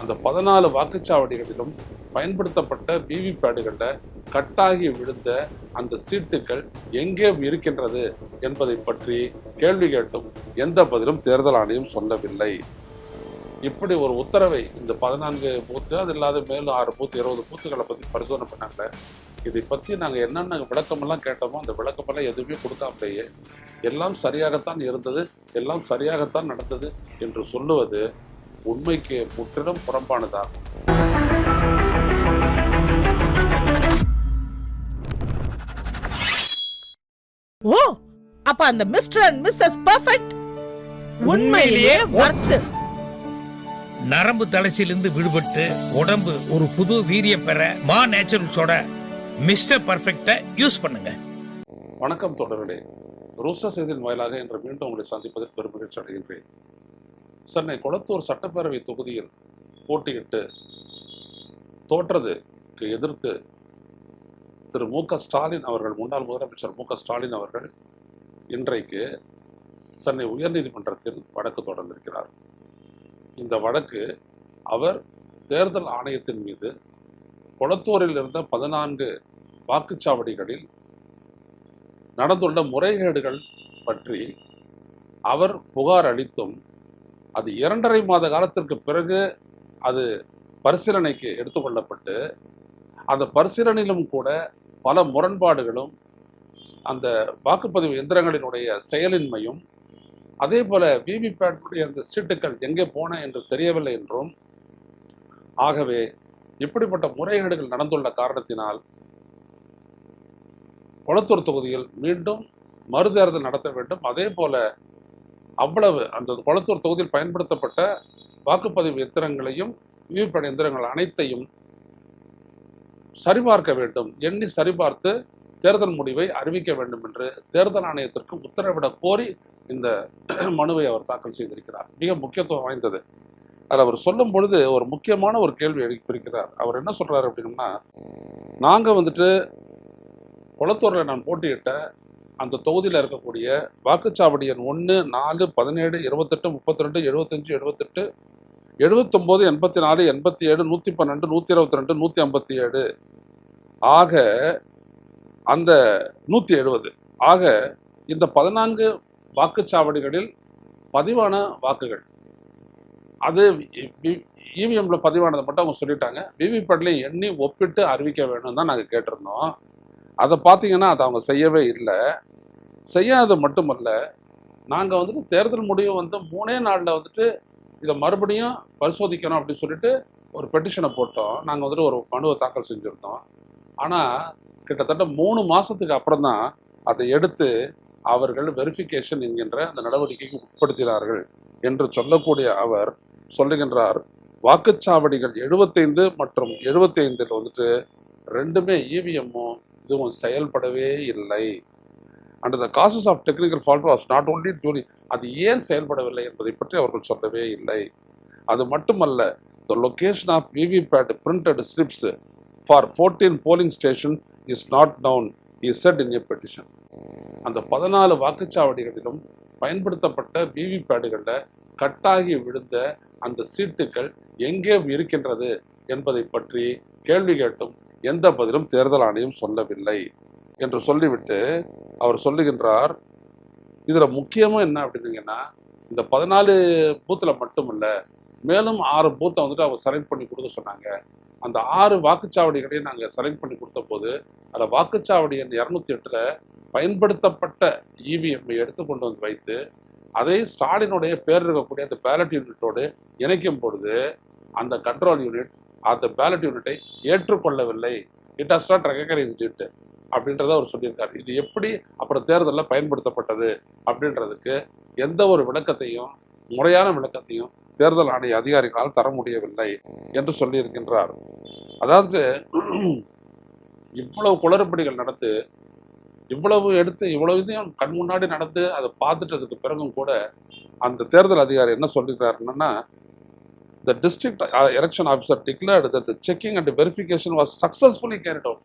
அந்த 14 வாக்குச்சாவடிகளிலும் பயன்படுத்தப்பட்ட விவிபேடுகளில் கட்டாகி விழுந்த அந்த சீட்டுகள் எங்கே இருக்கின்றது என்பதை பற்றி கேள்வி கேட்டும் எந்த பதிலும் தேர்தல் ஆணையம் சொல்லவில்லை. இப்படி ஒரு உத்தரவை இந்த 14 பூத்து, அது இல்லாத மேலும் 6 பூத்து 20 பூத்துக்களை பற்றி பரிசோதனை பண்ணாங்க. இதை பற்றி நாங்கள் என்னென்ன விளக்கமெல்லாம் கேட்டோமோ அந்த விளக்கமெல்லாம் எதுவுமே கொடுக்காமலேயே எல்லாம் சரியாகத்தான் இருந்தது, எல்லாம் சரியாகத்தான் நடந்தது என்று சொல்லுவது உண்மைக்கு முற்றிலும் புறம்பானதாகும். ஓ, அப்ப அந்த மிஸ்டர் அண்ட் மிஸ்ஸஸ் பெர்ஃபெக்ட் உண்மையிலேயே வர்த். நரம்பு தளர்ச்சியிலிருந்து விடுபட்டு உடம்பு ஒரு புது வீரிய பெற மா நேச்சுரல்ஸோட மிஸ்டர் பர்ஃபெக்ட யூஸ் பண்ணுங்க. வணக்கம் தொடர்களே, ரூஸ்டர் செய்தியின் வாயிலாக இன்று மீண்டும் உங்களை சந்திப்பதில் பெருமகிழ்ச்சி அடைகின்றேன். சென்னை கொளத்தூர் சட்டப்பேரவை தொகுதியில் போட்டியிட்டு தோற்றதுக்கு எதிர்த்து திரு மு.க. ஸ்டாலின் அவர்கள், முன்னாள் முதலமைச்சர் மு.க. ஸ்டாலின் அவர்கள் இன்றைக்கு சென்னை உயர்நீதிமன்றத்தில் வழக்கு தொடர்ந்திருக்கிறார். இந்த வழக்கு அவர் தேர்தல் ஆணையத்தின் மீது கொளத்தூரில் இருந்த 14 வாக்குச்சாவடிகளில் நடந்துள்ள முறைகேடுகள் பற்றி அவர் புகார் அளித்தும் அது 2.5 மாத காலத்திற்கு பிறகு அது பரிசீலனைக்கு எடுத்துக்கொள்ளப்பட்டு அந்த பரிசீலனையிலும் கூட பல முரண்பாடுகளும், அந்த வாக்குப்பதிவு எந்திரங்களினுடைய செயலின்மையும், அதே போல விவிபேட்டுடைய அந்த சீட்டுகள் எங்கே போன என்று தெரியவில்லை என்றும், ஆகவே இப்படிப்பட்ட முறைகேடுகள் நடந்துள்ள காரணத்தினால் கொளத்தூர் தொகுதியில் மீண்டும் மறுதேர்தல் நடத்த வேண்டும். அதே போல அவ்வளவு அந்த கொளத்தூர் தொகுதியில் பயன்படுத்தப்பட்ட வாக்குப்பதிவு எந்திரங்களையும் விவிபேட் எந்திரங்கள் அனைத்தையும் சரிபார்க்க வேண்டும், எண்ணி சரிபார்த்து தேர்தல் முடிவை அறிவிக்க வேண்டும் என்று தேர்தல் ஆணையத்திற்கு உத்தரவிட கோரி இந்த மனுவை அவர் தாக்கல் செய்திருக்கிறார். மிக முக்கியத்துவம் வாய்ந்தது. அதில் அவர் சொல்லும் பொழுது ஒரு முக்கியமான ஒரு கேள்வி எழுப்பியிருக்கிறார். அவர் என்ன சொல்றாரு அப்படின்னா, நாங்கள் கொளத்தூரில் நான் போட்டியிட்ட அந்த தொகுதியில் இருக்கக்கூடிய வாக்குச்சாவடி எண் 1, 4, 17, 28, 32, 75, 78, 79, 84, 87, 112, 122, 157 ஆக அந்த 170 ஆக இந்த 14 வாக்குச்சாவடிகளில் பதிவான வாக்குகள், அது இவிஎம்ல பதிவானதை மட்டும் அவங்க சொல்லிட்டாங்க. விவிபேட்ல எண்ணி ஒப்பிட்டு அறிவிக்க வேணும் தான் நாங்கள் கேட்டிருந்தோம். அதை பார்த்தீங்கன்னா அதை அவங்க செய்யவே இல்லை. செய்யாதது மட்டுமல்ல, நாங்கள் தேர்தல் முடிவு 3 நாளில் இதை மறுபடியும் பரிசோதிக்கணும் அப்படின்னு சொல்லிட்டு ஒரு பெட்டிஷனை போட்டோம். நாங்கள் ஒரு மனுவை தாக்கல் செஞ்சுருந்தோம். ஆனால் கிட்டத்தட்ட 3 மாதத்துக்கு அப்புறம் தான் அதை எடுத்து அவர்கள் வெரிஃபிகேஷன் என்கின்ற அந்த நடவடிக்கைக்கு உட்படுத்தினார்கள் என்று சொல்லக்கூடிய அவர் சொல்லுகின்றார், வாக்குச்சாவடிகள் 75 மற்றும் 75 ரெண்டுமே இவிஎம்மும் இதுவும் செயல்படவே இல்லை. And the causes of technical fault was not only during, அது ஏன் செயல்படவில்லை என்பதை பற்றி அவர்கள் சொல்லவே இல்லை. அது மட்டுமல்ல, the location of VVPAT printed slips for 14 polling station is not known is set in a petition. அந்த 14 வாக்குச்சாவடிகளிலும் பயன்படுத்தப்பட்ட விவிபேடுகளில் கட்டாகி விழுந்த அந்த சீட்டுகள் எங்கே இருக்கின்றது என்பதை பற்றி கேள்வி கேட்டும் எந்த பதிலும் தேர்தல் ஆணையம் சொல்லவில்லை என்று சொல்லிவிட்டு அவர் சொல்லுகின்றார், இதில் முக்கியமாக என்ன அப்படின்னீங்கன்னா, இந்த 14 பூத்தில் மட்டுமல்ல, மேலும் 6 பூத்தை அவங்க செலக்ட் பண்ணி கொடுக்க சொன்னாங்க. அந்த 6 வாக்குச்சாவடிகளையும் நாங்கள் செலக்ட் பண்ணி கொடுத்த போது அதில் வாக்குச்சாவடி எண் 208 பயன்படுத்தப்பட்ட இவிஎம்ஐ எடுத்து கொண்டு வைத்து அதை ஸ்டாலினுடைய பேர் இருக்கக்கூடிய அந்த பேலட் யூனிட்டோடு இணைக்கும் பொழுது அந்த கண்ட்ரோல் யூனிட் அந்த பேலட் யூனிட்டை ஏற்றுக்கொள்ளவில்லை. It has not recognised it அப்படின்றத அவர் சொல்லியிருக்காரு. இது எப்படி அப்புறம் தேர்தலில் பயன்படுத்தப்பட்டது அப்படின்றதுக்கு எந்த ஒரு விளக்கத்தையும், முறையான விளக்கத்தையும் தேர்தல் ஆணைய அதிகாரிகளால் தர முடியவில்லை என்று சொல்லியிருக்கின்றார். அதாவது இவ்வளவு குளறுபடிகள் நடந்து, இவ்வளவு எடுத்து, இவ்வளவு இதையும் கண் முன்னாடி நடந்து அதை பார்த்துட்டதுக்கு பிறகும் கூட அந்த தேர்தல் அதிகாரி என்ன சொல்லியிருக்காருன்னா, the district election officer declared that the checking and verification was successfully carried out.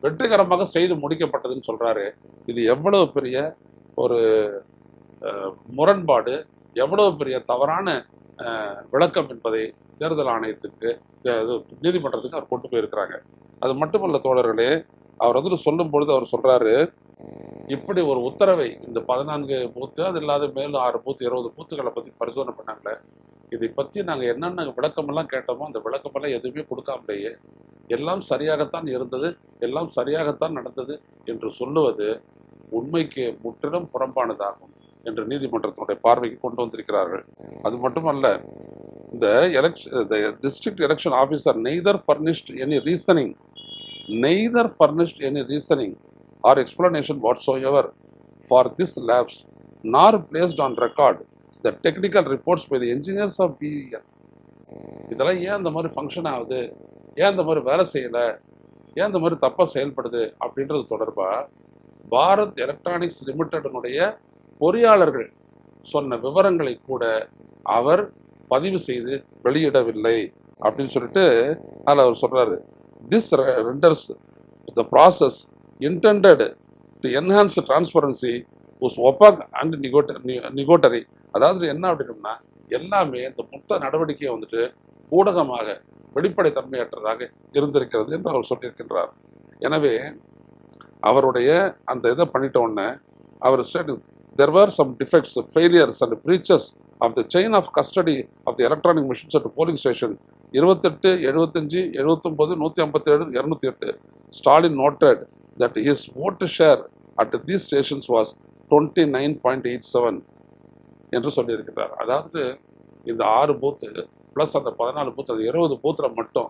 வெற்றிகரமாக செய்து முடிக்கப்பட்டதுன்னு சொல்றாரு. இது எவ்வளவு பெரிய ஒரு முரண்பாடு, எவ்வளவு பெரிய தவறான விளக்கம் என்பதை தேர்தல் ஆணையத்துக்கு நீதிமன்றத்துக்கு அவர் கொண்டு போயிருக்கிறாங்க. அது மட்டுமல்ல தோழர்களே, அவர் வந்துட்டு சொல்லும் பொழுது அவர் சொல்றாரு, இப்படி ஒரு உத்தரவை இந்த 14 பூத்து அது இல்லாத மேலும் 6 பூத்து 20 பூத்துக்களை பத்தி பரிசோதனை பண்ணாங்களே, இதை பற்றி நாங்கள் என்னென்ன விளக்கமெல்லாம் கேட்டோமோ அந்த விளக்கமெல்லாம் எதுவுமே கொடுக்காமலேயே எல்லாம் சரியாகத்தான் இருந்தது, எல்லாம் சரியாகத்தான் நடந்தது என்று சொல்லுவது உண்மைக்கு முற்றிலும் புறம்பானதாகும் என்று நீதிமன்றத்தினுடைய பார்வைக்கு கொண்டு வந்திருக்கிறார்கள். அது மட்டுமல்ல, இந்த district election officer neither furnished any reasoning or explanation whatsoever for this lapse nor placed on record the technical reports by the engineers of BEL. இதெல்லாம் ஏன் அந்த மாதிரி ஃபங்க்ஷன் ஆகுது, ஏன் அந்த மாதிரி வேலை செய்யலை, ஏன் அந்த மாதிரி தப்பாக செயல்படுது அப்படின்றது தொடர்பாக பாரத் எலக்ட்ரானிக்ஸ் லிமிடெடினுடைய பொறியாளர்கள் சொன்ன விவரங்களை கூட அவர் பதிவு செய்து வெளியிடவில்லை அப்படின்னு சொல்லிட்டு அதில் அவர் சொல்றாரு. This renders the process intended to enhance transparency was opaque and nugatory. அதாவது என்ன அப்படின்னோம்னா, எல்லாமே இந்த மொத்த நடவடிக்கையை வந்துட்டு ஊடகமாக வெளிப்படைத்தன்மையற்றதாக இருந்திருக்கிறது என்று அவர் சொல்லியிருக்கின்றார். எனவே அவருடைய அந்த இதை பண்ணிட்ட உடனே அவர் there were some defects, failures and breaches of the chain of custody of the electronic machines at the polling station 28, 75, 79, 157, 208. Stalin noted that his vote share at these stations was 29.87 என்று சொல்லியிருக்கிறார். அதாவது இந்த 6 பூத்து ப்ளஸ் அந்த 14 பூத்து, அது 20 பூத்தில் மட்டும்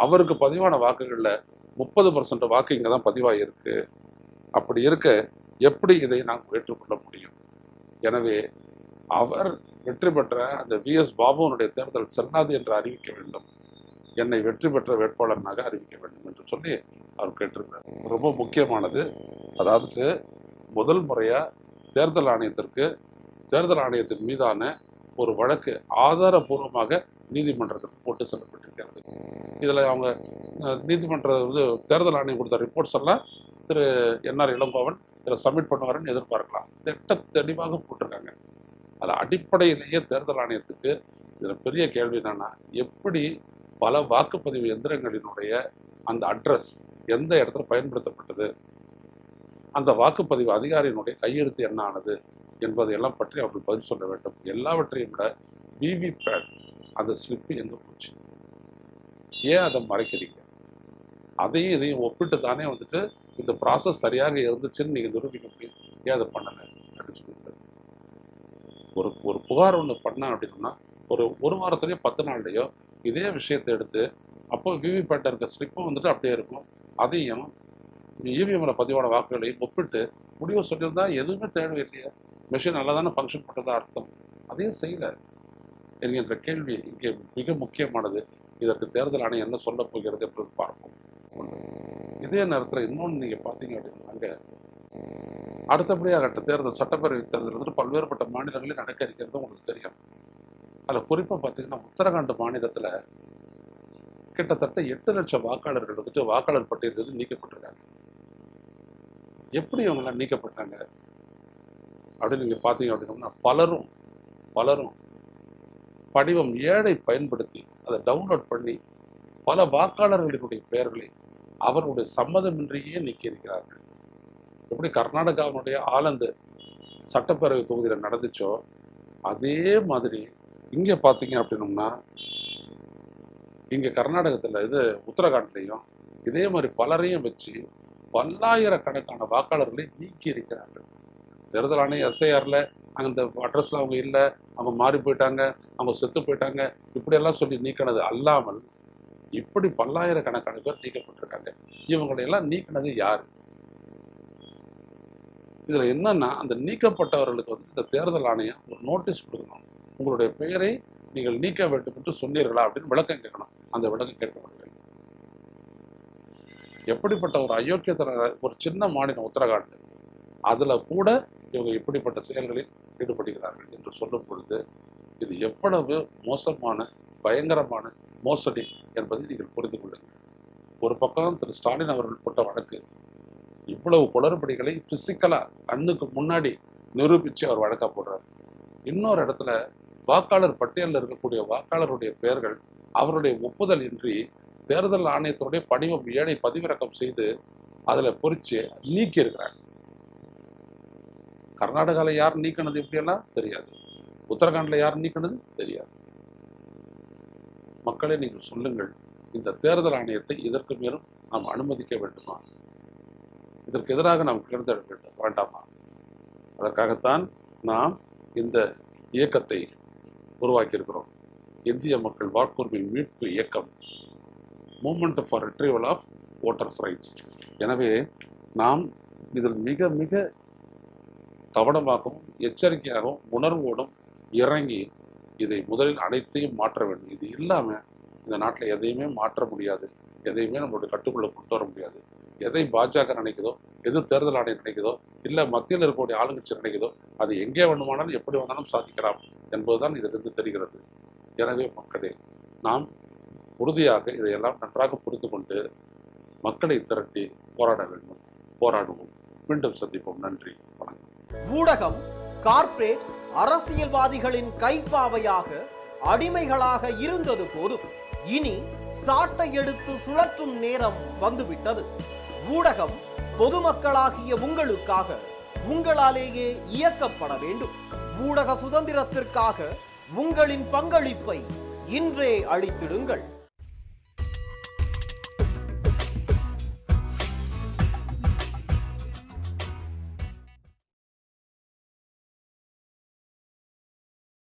அவருக்கு பதிவான வாக்குகளில் 30% வாக்கு இங்கே தான் பதிவாகிருக்கு. அப்படி இருக்க எப்படி இதை நாங்கள் ஏற்றுக்கொள்ள முடியும்? எனவே அவர் வெற்றி பெற்ற அந்த VS பாபுவனுடைய தேர்தல் செல்லாது என்று அறிவிக்க வேண்டும், என்னை வெற்றி பெற்ற வேட்பாளராக அறிவிக்க வேண்டும் என்று சொல்லி அவர் கேட்டிருந்தார். ரொம்ப முக்கியமானது, அதாவது முதல் முறையாக தேர்தல் ஆணையத்தின் மீதான ஒரு வழக்கு ஆதாரபூர்வமாக நீதிமன்றத்திற்கு போட்டு செல்லப்பட்டிருக்கிறது. இதில் அவங்க நீதிமன்ற தேர்தல் ஆணையம் கொடுத்த ரிப்போர்ட்ஸ் எல்லாம் திரு NR இளங்கோவன் இதில் சப்மிட் பண்ணுவாருன்னு எதிர்பார்க்கலாம். தெளிவாக போட்டிருக்காங்க. அதில் அடிப்படையிலேயே தேர்தல் ஆணையத்துக்கு இதில் பெரிய கேள்வி என்னன்னா, எப்படி பல வாக்குப்பதிவு எந்திரங்களினுடைய அந்த அட்ரஸ் எந்த இடத்துல பயன்படுத்தப்பட்டது, அந்த வாக்குப்பதிவு அதிகாரியினுடைய கையெழுத்து என்ன ஆனது என்பதையெல்லாம் பற்றி அவர்கள் பதில் சொல்ல வேண்டும். எல்லாவற்றையும் விட VVPAT அந்த ஸ்லிப்பு எங்கே போச்சு, ஏன் அதை மறைக்கிறீங்க, அதையும் இதையும் ஒப்பிட்டு தானே வந்துட்டு இந்த ப்ராசஸ் சரியாக இருந்துச்சுன்னு நீங்கள் நிரூபிக்க முடியும், ஏன் அதை பண்ணலை அப்படின்னு சொல்லிட்டு ஒரு புகார் ஒன்று பண்ண அப்படின்னா ஒரு வாரத்துலேயோ 10 நாள்லையோ இதே விஷயத்தை எடுத்து அப்போ VVPAT இருக்க ஸ்லிப்பும் வந்துட்டு அப்படியே இருக்கும், அதையும் EVMல பதிவான வாக்குகளையும் ஒப்பிட்டு முடிவு சொல்லியிருந்தா எதுவுமே தேவையில்லையா, மெஷின் நல்லா தானே ஃபங்க்ஷன் பண்ணுறதா அர்த்தம், அதையும் செய்யலை என்கின்ற கேள்வி இங்கே மிக முக்கியமானது. இதற்கு தேர்தல் ஆணையம் என்ன சொல்ல போகிறது என்று பார்ப்போம். இதே நேரத்தில் இன்னொன்று நீங்கள் பார்த்தீங்க அப்படின்னாங்க, அடுத்தபடியாக தேர்தல் சட்டப்பேரவை தேர்தல் வந்துட்டு பல்வேறுபட்ட மாநிலங்களில் நடக்க இருக்கிறது உங்களுக்கு தெரியும். அதில் குறிப்பாக பார்த்தீங்கன்னா உத்தரகாண்ட் மாநிலத்தில் கிட்டத்தட்ட 8 லட்சம் வாக்காளர்கள் வந்துட்டு வாக்காளர் பட்டியலிருந்து நீக்கப்பட்டிருக்காங்க. எப்படி அவங்களாம் நீக்கப்பட்டாங்க அப்படின்னு நீங்கள் பார்த்தீங்க அப்படின்னா, பலரும் படிவம் 7 பயன்படுத்தி அதை டவுன்லோட் பண்ணி பல வாக்காளர்களுடைய பெயர்களை அவர்களுடைய சம்மதமின்றியே நீக்கியிருக்கிறார்கள். எப்படி கர்நாடகாவினுடைய ஆலந்து சட்டப்பேரவை தொகுதியில் நடந்துச்சோ அதே மாதிரி இங்கே பார்த்தீங்க அப்படின்னோம்னா, இங்கே கர்நாடகத்தில் உத்தரகாண்ட்லேயும் இதே மாதிரி பலரையும் வச்சு பல்லாயிரக்கணக்கான வாக்காளர்களை நீக்கி இருக்கிறார்கள். தேர்தல் ஆணையம் SIRல அந்த அட்ரஸ்ல அவங்க இல்லை, அவங்க மாறி போயிட்டாங்க, அவங்க செத்து போயிட்டாங்க, இப்படியெல்லாம் சொல்லி நீக்கினது அல்லாமல் இப்படி பல்லாயிரக்கணக்கான பேர் நீக்கப்பட்டிருக்காங்க. இவங்களையெல்லாம் நீக்கினது யார்? இதுல என்னன்னா, அந்த நீக்கப்பட்டவர்களுக்கு வந்து இந்த தேர்தல் ஆணையம் ஒரு நோட்டீஸ் கொடுக்கணும், உங்களுடைய பெயரை நீங்கள் நீக்க வேண்டும் என்று சொன்னீர்களா அப்படின்னு விளக்கம் கேட்கணும். அந்த விளக்கம் கேட்கப்படவில்லை. எப்படிப்பட்ட ஒரு அயோக்கியத்தன ஒரு சின்ன மாநிலம் உத்தரகாண்ட், அதுல கூட இவங்க இப்படிப்பட்ட செயல்களில் ஈடுபடுகிறார்கள் என்று சொல்லும் பொழுது இது எவ்வளவு மோசமான பயங்கரமான மோசடி என்பதை நீங்கள் புரிந்து கொள்ளுங்கள். ஒரு பக்கம் திரு ஸ்டாலின் அவர்கள் போட்ட வழக்கு இவ்வளவு குளறுபடிகளை பிசிக்கலா கண்ணுக்கு முன்னாடி நிரூபிச்சு அவர் வழக்கா போடுறாரு. இன்னொரு இடத்துல வாக்காளர் பட்டியலில் இருக்கக்கூடிய வாக்காளருடைய பெயர்கள் அவருடைய ஒப்புதல் இன்றி தேர்தல் ஆணையத்தினுடைய படிவம் 7 பதிவிறக்கம் செய்து அதுல பொறிச்சு நீக்கி இருக்கிறாங்க. கர்நாடகாவில் யார் நீக்கினது இப்படியெல்லாம் தெரியாது, உத்தரகாண்ட்ல யார் நீக்கினது தெரியாது. மக்களை நீங்கள் சொல்லுங்கள், இந்த தேர்தல் ஆணையத்தை இதற்கு மேலும் நாம் அனுமதிக்க வேண்டுமா? இதற்கு எதிராக நாம் தேர்ந்தெடுக்க வேண்டாமா? அதற்காகத்தான் நாம் இந்த இயக்கத்தை உருவாக்கி இருக்கிறோம். இந்திய மக்கள் வாக்குரிமை மீட்பு இயக்கம், movement for retrieval of voters rights. எனவே நாம் இதில் மிக மிக கவனமாகவும் எச்சரிக்கையாகவும் உணர்வோடும் இறங்கி இதை முதலில் அனைத்தையும் மாற்ற வேண்டும். இது இல்லாமல் இந்த நாட்டில் எதையுமே மாற்ற முடியாது, எதையுமே நம்மளுடைய கட்டுக்குள்ள கொண்டு வர முடியாது. எதை பாஜக நினைக்குதோ, எது தேர்தல் ஆணையம் நினைக்குதோ, இல்லை மத்தியில் இருக்கக்கூடிய ஆளுங்கட்சி நினைக்குதோ, அது எங்கே வேண்டுமானாலும் எப்படி வேணாலும் சாதிக்கலாம் என்பதுதான் இதிலிருந்து தெரிகிறது. எனவே மக்களே, நாம் உறுதியாக இதையெல்லாம் நன்றாக புரிந்து கொண்டு மக்களை திரட்டி போராட வேண்டும். போராடுவோம். மீண்டும் சந்திப்போம். நன்றி, வணக்கம். ஊடகம் கார்ப்பரேட் அரசியல்வாதிகளின் கைப்பாவையாக அடிமைகளாக இருந்தது போதும். இனி சாட்டை எடுத்து சுழற்றும் நேரம் வந்துவிட்டது. ஊடகம் பொதுமக்களாகிய உங்களுக்காக, உங்களாலேயே இயக்கப்பட வேண்டும். ஊடக சுதந்திரத்திற்காக உங்களின் பங்களிப்பை இன்றே அளித்திடுங்கள்.